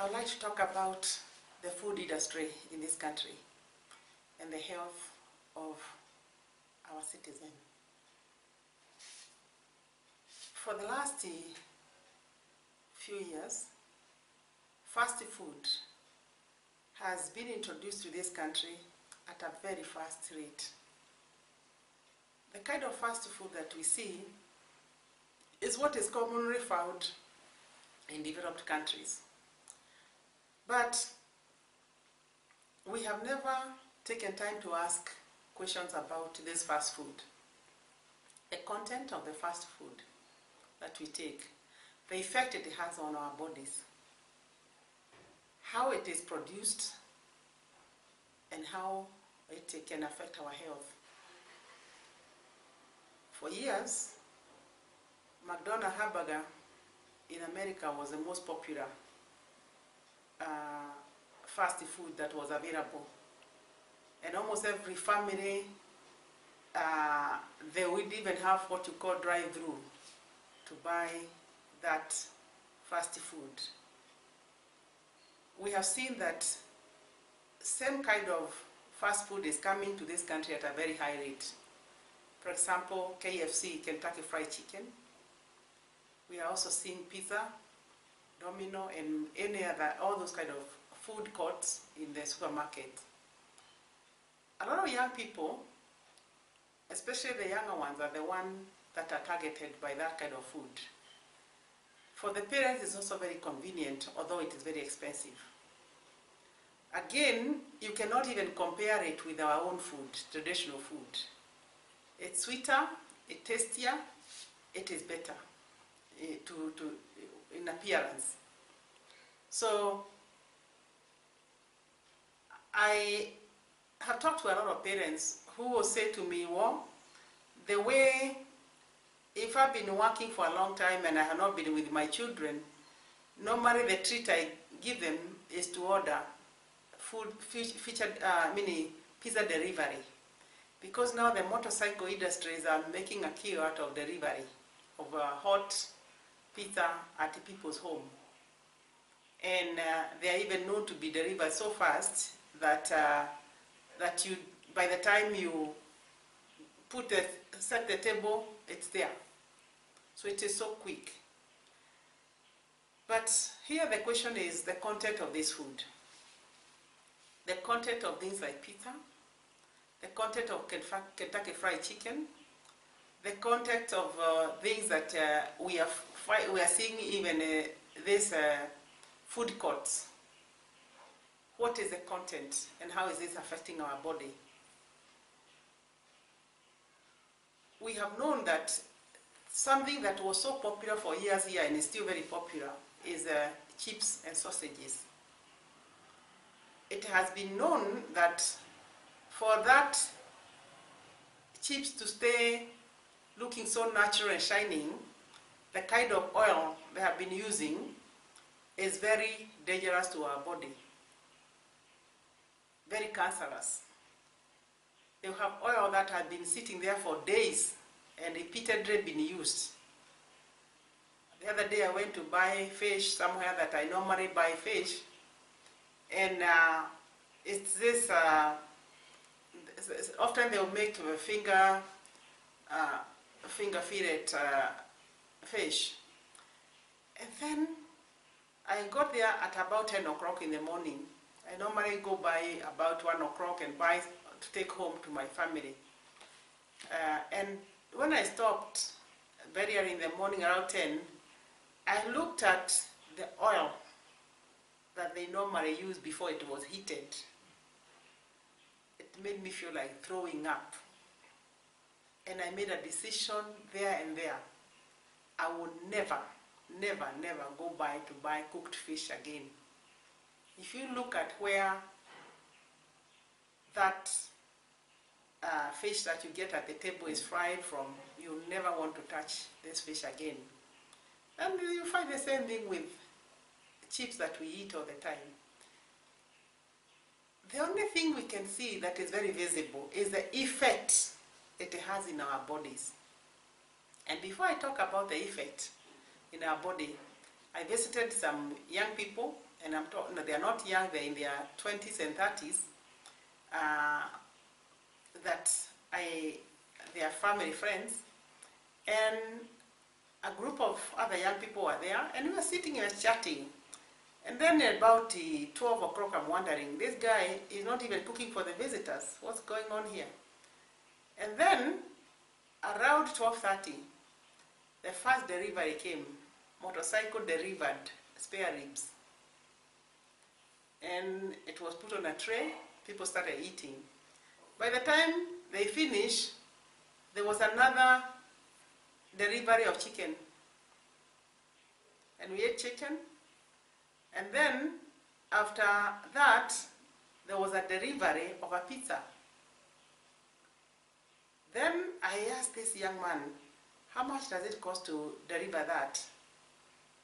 I would like to talk about the food industry in this country and the health of our citizens. For the last few years, fast food has been introduced to this country at a very fast rate. The kind of fast food that we see is what is commonly found in developed countries. But we have never taken time to ask questions about this fast food. The content of the fast food that we take, the effect it has on our bodies, how it is produced, and how it can affect our health. For years, McDonald's hamburger in America was the most popular fast food that was available. And almost every family, they would even have what you call drive-through to buy that fast food. We have seen that same kind of fast food is coming to this country at a very high rate. For example, KFC, Kentucky Fried Chicken. We are also seeing pizza, Domino, and any other, all those kind of food courts in the supermarket. A lot of young people, especially the younger ones, are the ones that are targeted by that kind of food. For the parents, it's also very convenient, although it is very expensive. Again, you cannot even compare it with our own food, traditional food. It's sweeter, it's tastier, it is better in appearance. So I have talked to a lot of parents who will say to me, well, the way, if I've been working for a long time and I have not been with my children, normally the treat I give them is to order pizza delivery. Because now the motorcycle industries are making a kill out of delivery of hot pizza at people's home. And they are even known to be delivered so fast that you, by the time you set the table, it's there. So it is so quick. But here the question is the content of this food. The content of things like pizza, the content of Kentucky Fried Chicken, the content of things that we are seeing even these food courts. What is the content and how is this affecting our body? We have known that something that was so popular for years here and is still very popular is chips and sausages. It has been known that for that chips to stay looking so natural and shining, the kind of oil they have been using is very dangerous to our body, very cancerous. They have oil that has been sitting there for days and repeatedly been used. The other day I went to buy fish somewhere that I normally buy fish, and it's this, often they'll make a finger fillet fish. And then I got there at about 10 o'clock in the morning. I normally go by about 1 o'clock and buy to take home to my family. And when I stopped very early in the morning around 10, I looked at the oil that they normally use before it was heated. It made me feel like throwing up. And I made a decision there and there. I would never, never, never go to buy cooked fish again. If you look at where that fish that you get at the table is fried from, you'll never want to touch this fish again. And you find the same thing with chips that we eat all the time. The only thing we can see that is very visible is the effect it has in our bodies. And before I talk about the effect in our body, I visited some young people, and I'm talking, no, they're not young, they're in their 20s and 30s, that they are family friends, and a group of other young people were there, and we were sitting and chatting. And then about 12 o'clock, I'm wondering, this guy is not even cooking for the visitors. What's going on here? And then, around 12:30, the first delivery came. Motorcycle delivered spare ribs. And it was put on a tray. People started eating. By the time they finished, there was another delivery of chicken. And we ate chicken. And then, after that, there was a delivery of a pizza. Then I asked this young man, how much does it cost to deliver that?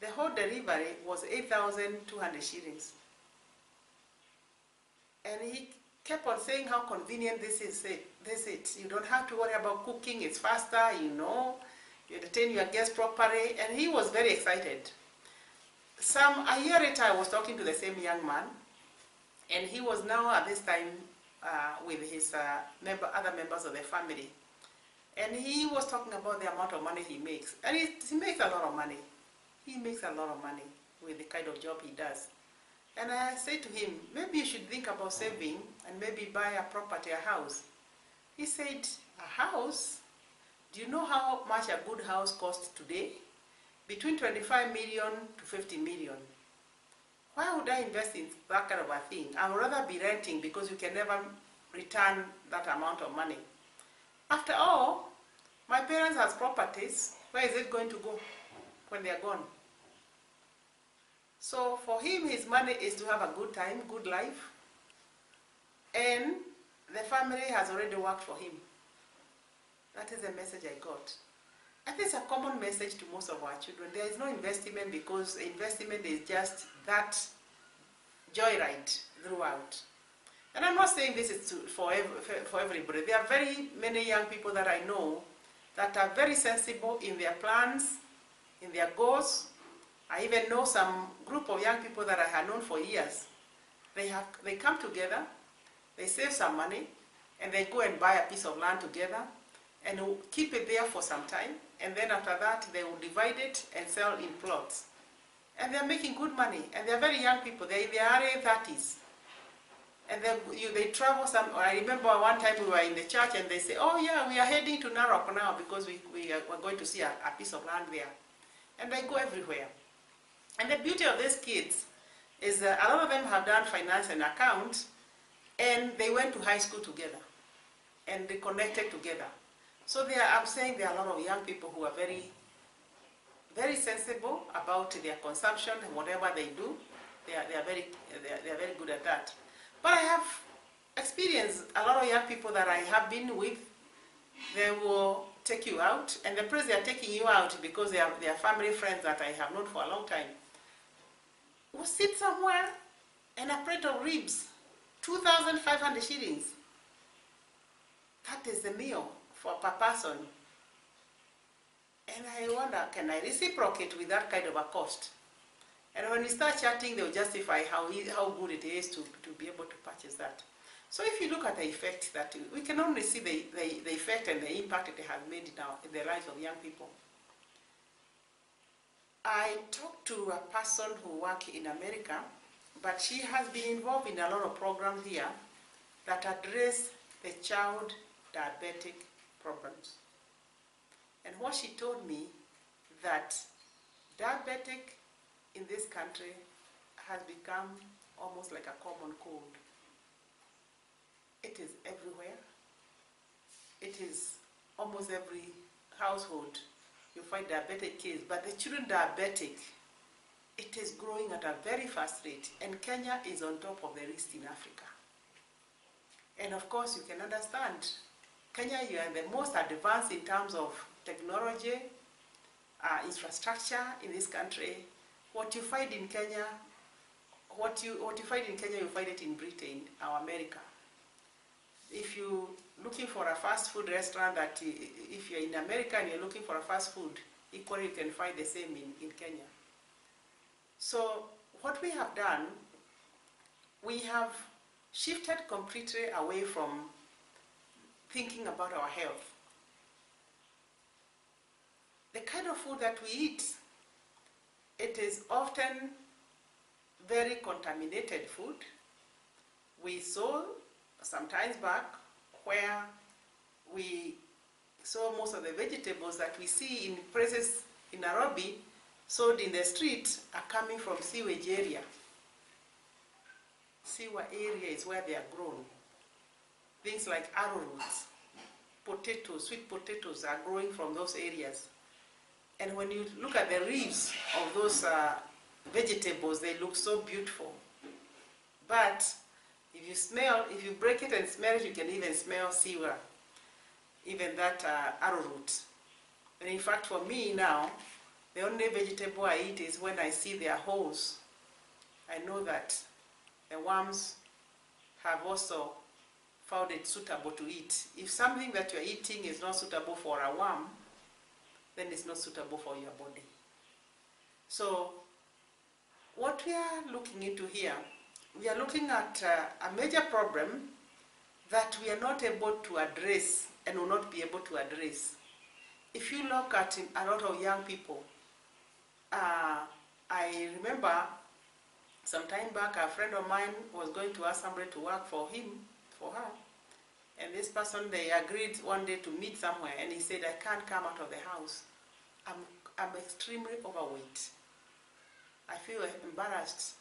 The whole delivery was 8,200 shillings. And he kept on saying how convenient this is. You don't have to worry about cooking, it's faster, you entertain your guests properly. And he was very excited. A year later, I was talking to the same young man, and he was now at this time with his other members of the family. And he was talking about the amount of money he makes. And he makes a lot of money. He makes a lot of money with the kind of job he does. And I said to him, maybe you should think about saving and maybe buy a property, a house. He said, a house? Do you know how much a good house costs today? Between 25 million to 50 million. Why would I invest in that kind of a thing? I would rather be renting because you can never return that amount of money. After all, my parents have properties. Where is it going to go when they are gone? So for him, his money is to have a good time, good life. And the family has already worked for him. That is the message I got. I think it's a common message to most of our children. There is no investment because investment is just that joyride throughout. And I'm not saying this is for everybody. There are very many young people that I know that are very sensible in their plans, in their goals. I even know some group of young people that I have known for years. They come together, they save some money, and they go and buy a piece of land together, and keep it there for some time, and then after that they will divide it and sell in plots. And they're making good money, and they're very young people, they're in their early 30s. And then they travel some. I remember one time we were in the church and they say, oh yeah, we are we're to Narok now because we're going to see a piece of land there. And they go everywhere. And the beauty of these kids is that a lot of them have done finance and accounts, and they went to high school together, and they connected together. So I'm saying there are a lot of young people who are very, very sensible about their consumption and whatever they do. They are very good at that. But I have experienced a lot of young people that I have been with. They will take you out, and the place they are taking you out because they are family friends that I have known for a long time. We'll sit somewhere and a plate of ribs, 2,500 shillings. That is the meal per person. And I wonder, can I reciprocate with that kind of a cost? And when we start chatting, they'll justify how good it is to be able to purchase that. So if you look at the effect that we can only see the effect and the impact it has made in the lives of young people. I talked to a person who works in America, but she has been involved in a lot of programs here that address the child diabetic problems. And what she told me, that diabetic in this country has become almost like a common cold. It is everywhere. It is almost every household. You find diabetic kids, but the children diabetic, it is growing at a very fast rate, and Kenya is on top of the list in Africa. And of course, you can understand, Kenya, you are the most advanced in terms of technology, infrastructure in this country. What you find in Kenya, you find it in Britain or America. If you're looking for a fast food restaurant, if you're in America and you're looking for a fast food, equally you can find the same in Kenya. So what we have done, we have shifted completely away from thinking about our health. The kind of food that we eat, it is often very contaminated food. We saw some times back where we saw most of the vegetables that we see in places in Nairobi sold in the street are coming from sewage area. Sewer area is where they are grown. Things like arrowroots, potatoes, sweet potatoes are growing from those areas. And when you look at the leaves of those vegetables, they look so beautiful. But if you break it and smell it, you can even smell sewer, even that arrowroot. And in fact, for me now, the only vegetable I eat is when I see their holes. I know that the worms have also found it suitable to eat. If something that you're eating is not suitable for a worm, then it's not suitable for your body. So what we are looking into here, we are looking at a major problem that we are not able to address and will not be able to address. If you look at a lot of young people, I remember some time back a friend of mine was going to ask somebody to work for her, and this person, they agreed one day to meet somewhere, and he said, I can't come out of the house. I'm extremely overweight. I feel embarrassed.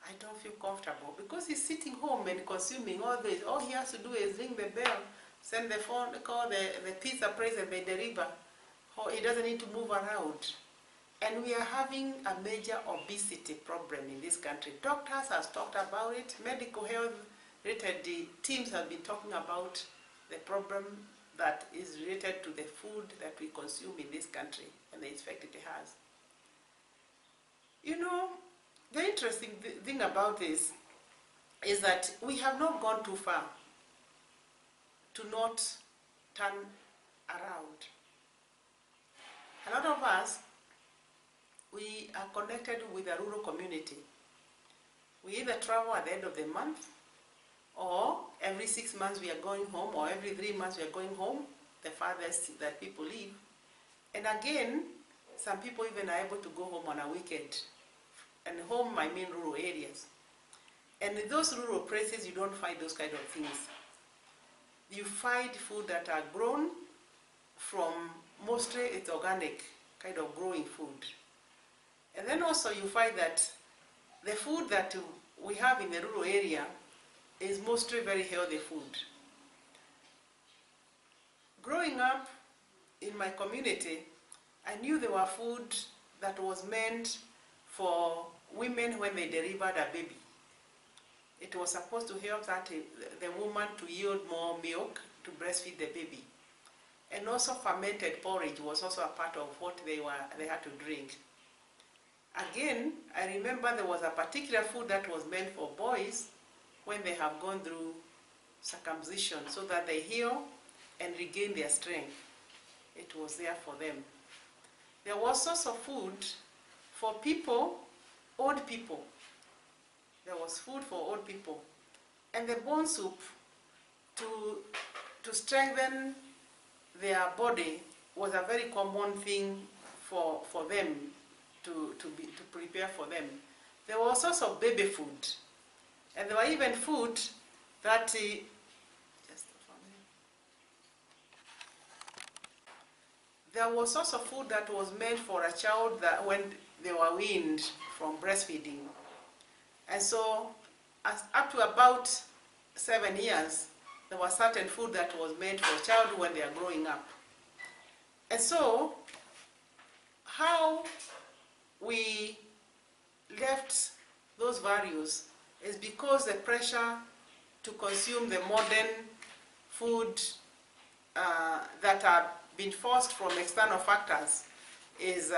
I don't feel comfortable, because he's sitting home and consuming all this. All he has to do is ring the bell, send the phone, call the pizza place, and they deliver. He doesn't need to move around. And we are having a major obesity problem in this country. Doctors have talked about it. Medical health related teams have been talking about the problem that is related to the food that we consume in this country and the effect it has. You know, the interesting thing about this is that we have not gone too far to not turn around. A lot of us, we are connected with a rural community. We either travel at the end of the month, or every 6 months we are going home, or every 3 months we are going home, the farthest that people live. And again, some people even are able to go home on a weekend. And home, I mean rural areas. And in those rural places, you don't find those kind of things. You find food that are grown from, mostly it's organic, kind of growing food. And then also you find that the food that we have in the rural area is mostly very healthy food. Growing up in my community, I knew there were food that was meant for women when they delivered a baby. It was supposed to help the woman to yield more milk to breastfeed the baby. And also fermented porridge was also a part of what they had to drink. Again, I remember there was a particular food that was meant for boys when they have gone through circumcision, so that they heal and regain their strength. It was there for them. There was also food for people, old people. There was food for old people. And the bone soup, to strengthen their body, was a very common thing for them to prepare for them. There was also baby food. And there were even food that there was also food that was made for a child that when they were weaned from breastfeeding. And so up to about 7 years, there was certain food that was made for a child when they are growing up. And so how we left those values is because the pressure to consume the modern food that are being forced from external factors is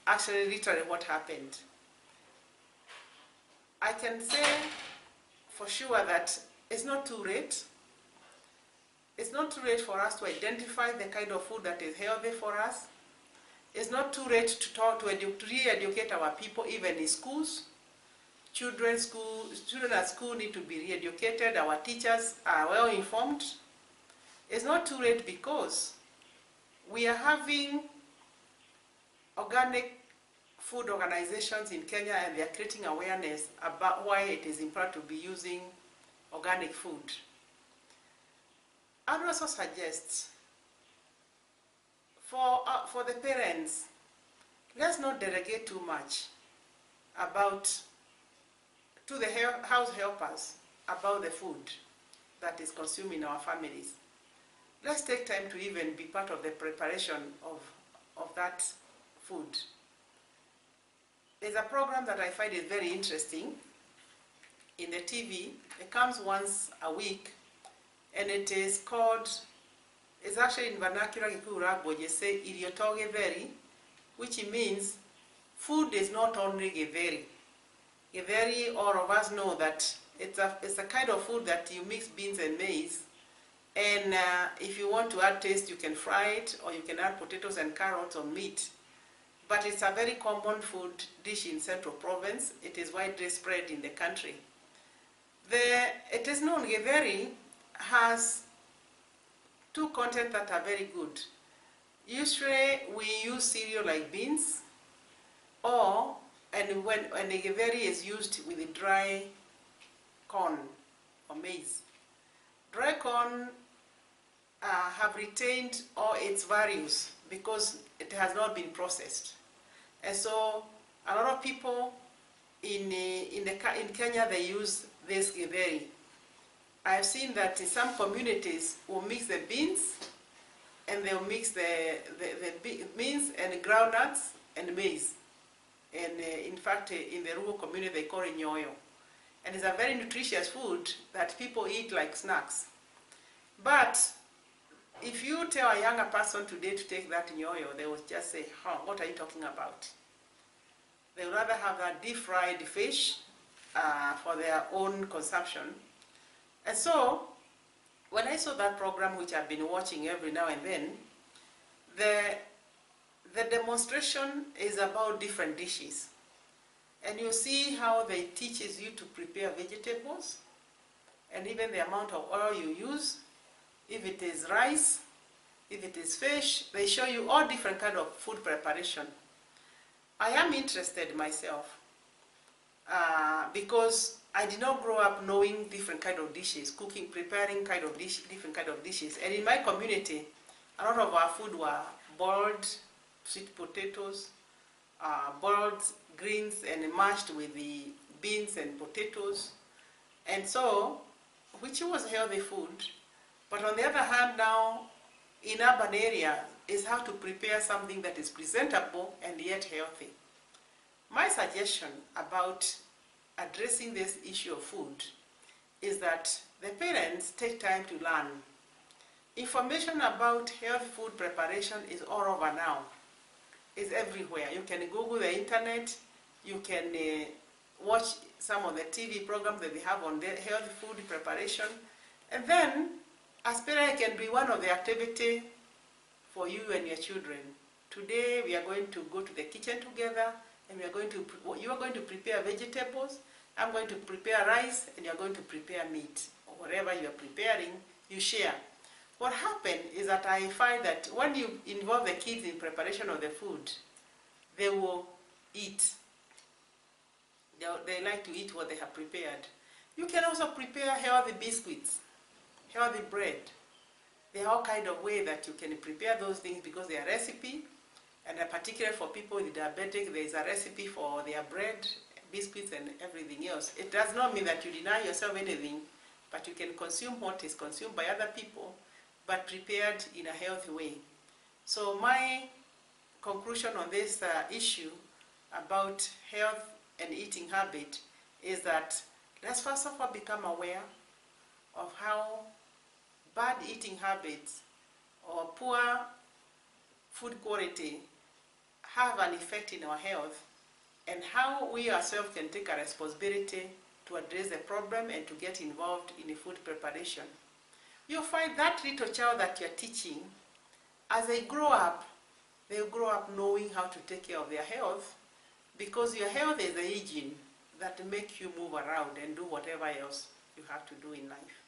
actually literally what happened. I can say for sure that it's not too late. It's not too late for us to identify the kind of food that is healthy for us. It's not too late to re-educate our people, even in schools. Children at school need to be re-educated. Our teachers are well informed. It's not too late because we are having organic food organizations in Kenya, and they are creating awareness about why it is important to be using organic food. I would also suggest for the parents, let's not delegate too much to the house helpers about the food that is consumed in our families. Let's take time to even be part of the preparation of that food. There's a program that I find is very interesting in the TV. It comes once a week, and it is called, it's actually in vernacular Kikuyu language, you say irio to githeri, which means food is not only githeri. Githeri, all of us know that it's a kind of food that you mix beans and maize, and if you want to add taste, you can fry it, or you can add potatoes and carrots or meat. But it's a very common food dish in Central Province. It is widely spread in the country. It is known githeri has two contents that are very good. Usually we use cereal like beans, and the githeri is used with the dry corn or maize. Dry corn have retained all its values because it has not been processed. And so a lot of people in Kenya, they use this githeri. I've seen that in some communities will mix the beans, and they'll mix the beans and groundnuts and maize. And in fact, in the rural community, they call it nyoyo. And it's a very nutritious food that people eat like snacks. But if you tell a younger person today to take that nyoyo, they will just say, what are you talking about? They would rather have that deep-fried fish for their own consumption. And so, when I saw that program, which I've been watching every now and then, the demonstration is about different dishes. And you see how they teaches you to prepare vegetables, and even the amount of oil you use. If it is rice, if it is fish, they show you all different kind of food preparation. I am interested myself because I did not grow up knowing different kind of dishes, preparing different kind of dishes. And in my community, a lot of our food were boiled sweet potatoes, boiled greens and mashed with the beans and potatoes. And so, which was healthy food. But on the other hand now, in urban area, is how to prepare something that is presentable and yet healthy. My suggestion about addressing this issue of food is that the parents take time to learn. Information about healthy food preparation is all over now. It's everywhere. You can Google the internet, you can watch some of the TV programs that they have on the healthy food preparation, and then as parents, it can be one of the activity for you and your children. Today we are going to go to the kitchen together, and you are going to prepare vegetables, I'm going to prepare rice, and you are going to prepare meat. Or whatever you are preparing, you share. What happened is that I find that when you involve the kids in preparation of the food, they will eat. They like to eat what they have prepared. You can also prepare healthy biscuits, healthy bread. There are all kinds of ways that you can prepare those things because they are recipe, and particularly for people with diabetic, there is a recipe for their bread, biscuits, and everything else. It does not mean that you deny yourself anything, but you can consume what is consumed by other people, but prepared in a healthy way. So my conclusion on this issue about health and eating habit is that let's first of all become aware of how bad eating habits or poor food quality have an effect in our health, and how we ourselves can take a responsibility to address the problem and to get involved in the food preparation. You'll find that little child that you're teaching, as they grow up, They grow up knowing how to take care of their health, because your health is the engine that make you move around and do whatever else you have to do in life.